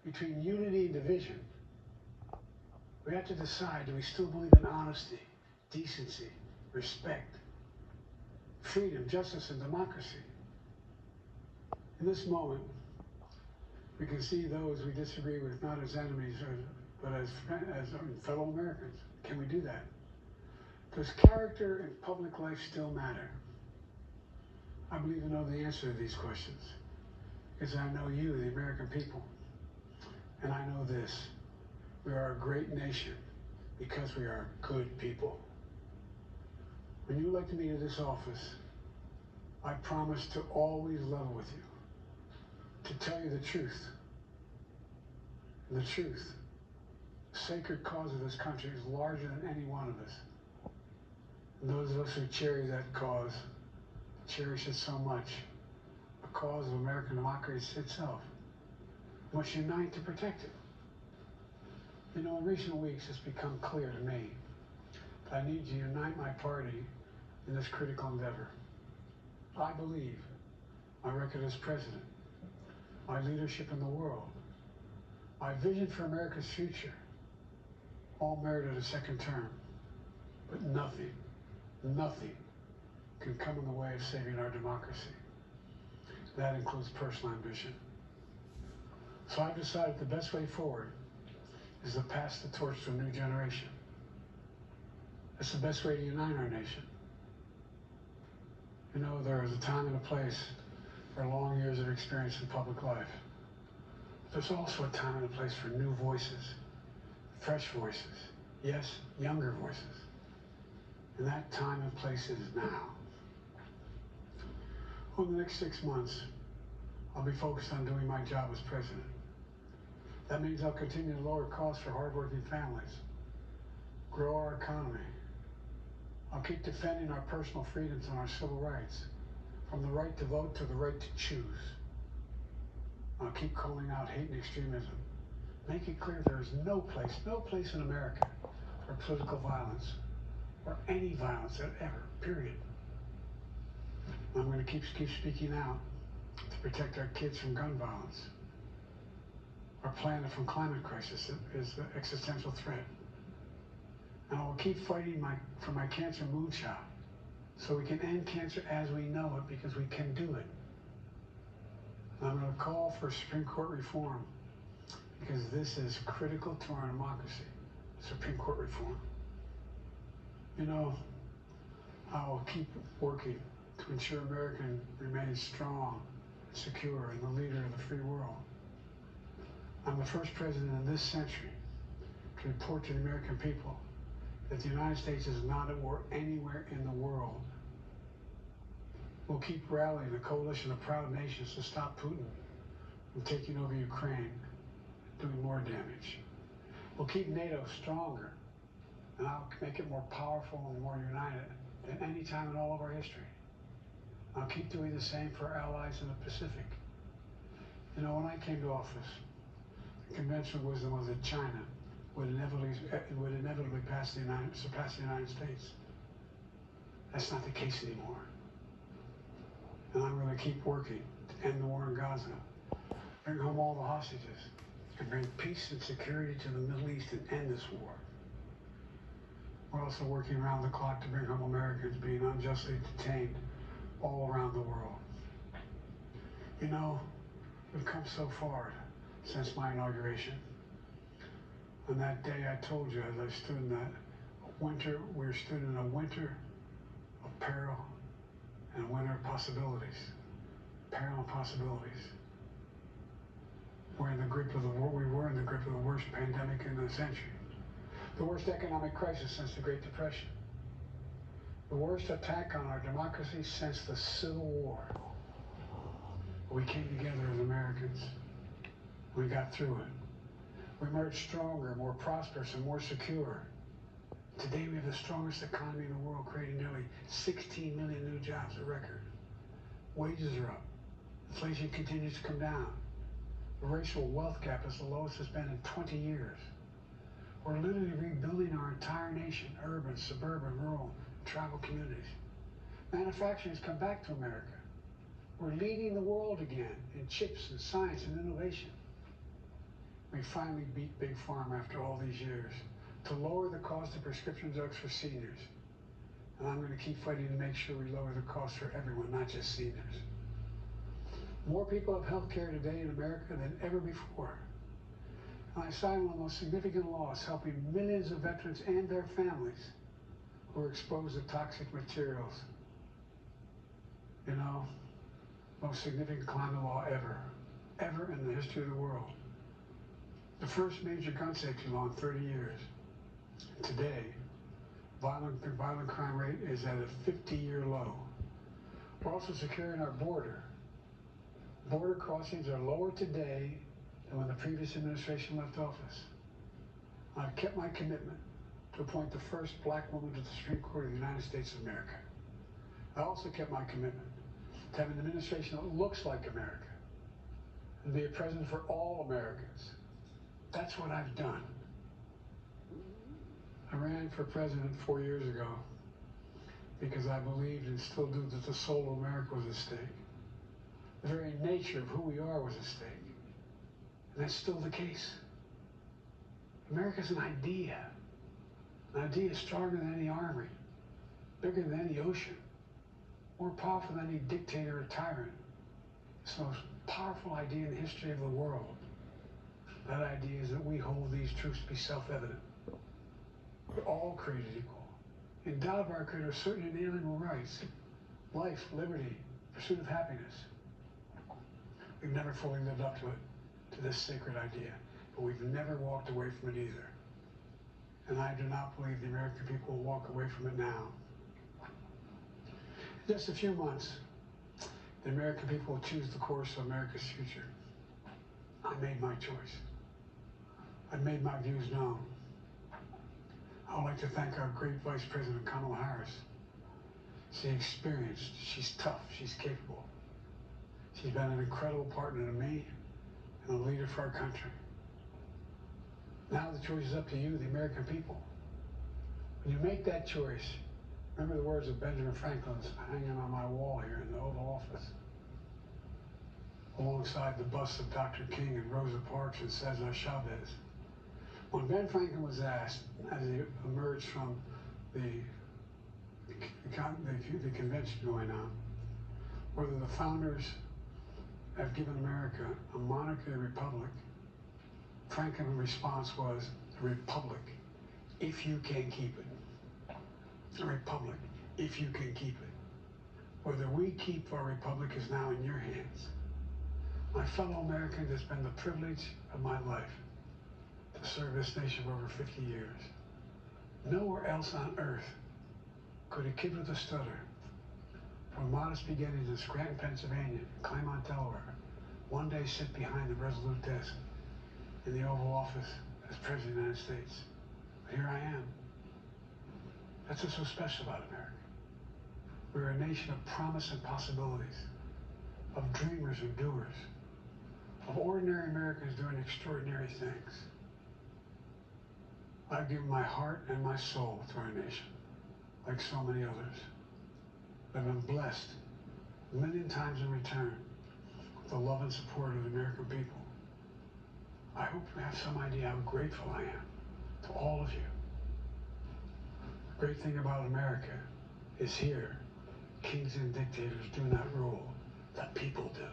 between unity and division, we have to decide, do we still believe in honesty, decency, respect, freedom, justice, and democracy? In this moment, we can see those we disagree with not as enemies, but as fellow Americans. Can we do that? Does character in public life still matter? I believe I know the answer to these questions because I know you, the American people, and I know this. We are a great nation because we are good people. When you elect me to this office, I promise to always level with you, to tell you the truth. And the truth, the sacred cause of this country is larger than any one of us. And those of us who cherish that cause, cherish it so much, the cause of American democracy itself, must unite to protect it. You know, in recent weeks, it's become clear to me that I need to unite my party in this critical endeavor. I believe my record as president, my leadership in the world, my vision for America's future, all merited a second term. But nothing can come in the way of saving our democracy. That includes personal ambition. So I've decided the best way forward is to pass the torch to a new generation. It's the best way to unite our nation. You know, there is a time and a place for long years of experience in public life. But there's also a time and a place for new voices, fresh voices, yes, younger voices. And that time and place is now. Over the next 6 months, I'll be focused on doing my job as president. That means I'll continue to lower costs for hardworking families, grow our economy. I'll keep defending our personal freedoms and our civil rights, from the right to vote to the right to choose. I'll keep calling out hate and extremism. Make it clear there is no place in America for political violence or any violence ever, period. I'm going to keep speaking out to protect our kids from gun violence. Our planet from climate crisis is the existential threat. And I will keep fighting for my cancer moonshot so we can end cancer as we know it, because we can do it. And I'm going to call for Supreme Court reform because this is critical to our democracy, Supreme Court reform. You know, I will keep working to ensure America remains strong, secure, and the leader of the free world. I'm the first president in this century to report to the American people that the United States is not at war anywhere in the world. We'll keep rallying a coalition of proud nations to stop Putin from taking over Ukraine, doing more damage. We'll keep NATO stronger, and I'll make it more powerful and more united than any time in all of our history. I'll keep doing the same for our allies in the Pacific. You know, when I came to office, the conventional wisdom was that China would inevitably surpass the United States. That's not the case anymore. And I'm going to keep working to end the war in Gaza, bring home all the hostages, and bring peace and security to the Middle East and end this war. We're also working around the clock to bring home Americans being unjustly detained all around the world. You know, we've come so far since my inauguration. On that day, I told you, as I stood in that winter, we stood in a winter of peril and a winter of possibilities. Peril and possibilities. We were in the grip of the worst pandemic in the century. The worst economic crisis since the Great Depression. The worst attack on our democracy since the Civil War. We came together as Americans. We got through it. We emerged stronger, more prosperous, and more secure. Today we have the strongest economy in the world, creating nearly 16 million new jobs, a record. Wages are up. Inflation continues to come down. The racial wealth gap is the lowest it's been in 20 years. We're literally rebuilding our entire nation, urban, suburban, rural, and tribal communities. Manufacturing has come back to America. We're leading the world again in chips and science and innovation. We finally beat Big Pharma after all these years to lower the cost of prescription drugs for seniors. And I'm going to keep fighting to make sure we lower the cost for everyone, not just seniors. More people have health care today in America than ever before. And I signed one of the most significant laws helping millions of veterans and their families who are exposed to toxic materials. You know, most significant climate law ever in the history of the world. The first major gun safety law in 30 years. Today, violent crime rate is at a 50-year low. We're also securing our border. Border crossings are lower today than when the previous administration left office. I've kept my commitment to appoint the first black woman to the Supreme Court of the United States of America. I also kept my commitment to have an administration that looks like America and be a president for all Americans. That's what I've done. I ran for president 4 years ago because I believed and still do that the soul of America was at stake. The very nature of who we are was at stake. And that's still the case. America's an idea. An idea stronger than any army, bigger than any ocean, more powerful than any dictator or tyrant. It's the most powerful idea in the history of the world. That idea is that we hold these truths to be self-evident. We're all created equal, endowed by our Creator certain inalienable rights: life, liberty, pursuit of happiness. We've never fully lived up to it, to this sacred idea, but we've never walked away from it either. And I do not believe the American people will walk away from it now. In just a few months, the American people will choose the course of America's future. I made my choice. I've made my views known. I would like to thank our great Vice President Kamala Harris. She's experienced, she's tough, she's capable. She's been an incredible partner to me and a leader for our country. Now the choice is up to you, the American people. When you make that choice, remember the words of Benjamin Franklin hanging on my wall here in the Oval Office, alongside the busts of Dr. King and Rosa Parks and Cesar Chavez. When Ben Franklin was asked, as he emerged from the convention going on, whether the founders have given America a monarchy or republic, Franklin's response was, a republic, if you can keep it. A republic, if you can keep it. Whether we keep our republic is now in your hands. My fellow Americans, it's been the privilege of my life to serve this nation for over 50 years. Nowhere else on earth could a kid with a stutter, from modest beginnings in Scranton, Pennsylvania, and Claremont, Delaware, one day sit behind the resolute desk in the Oval Office as President of the United States. But here I am. That's what's so special about America. We're a nation of promise and possibilities, of dreamers and doers, of ordinary Americans doing extraordinary things. I've given my heart and my soul to our nation, like so many others. I've been blessed a million times in return with the love and support of the American people. I hope you have some idea how grateful I am to all of you. The great thing about America is here, kings and dictators do not rule, the people do.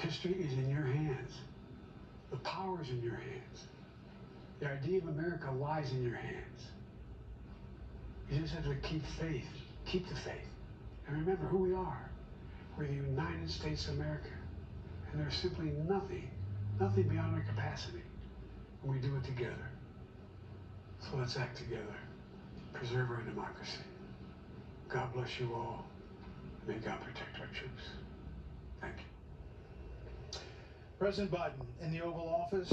History is in your hands. The power is in your hands. The idea of America lies in your hands. You just have to keep faith, keep the faith, and remember who we are. We're the United States of America, and there's simply nothing beyond our capacity when we do it together. So let's act together, preserve our democracy. God bless you all. May God protect our troops. Thank you. President Biden in the Oval Office.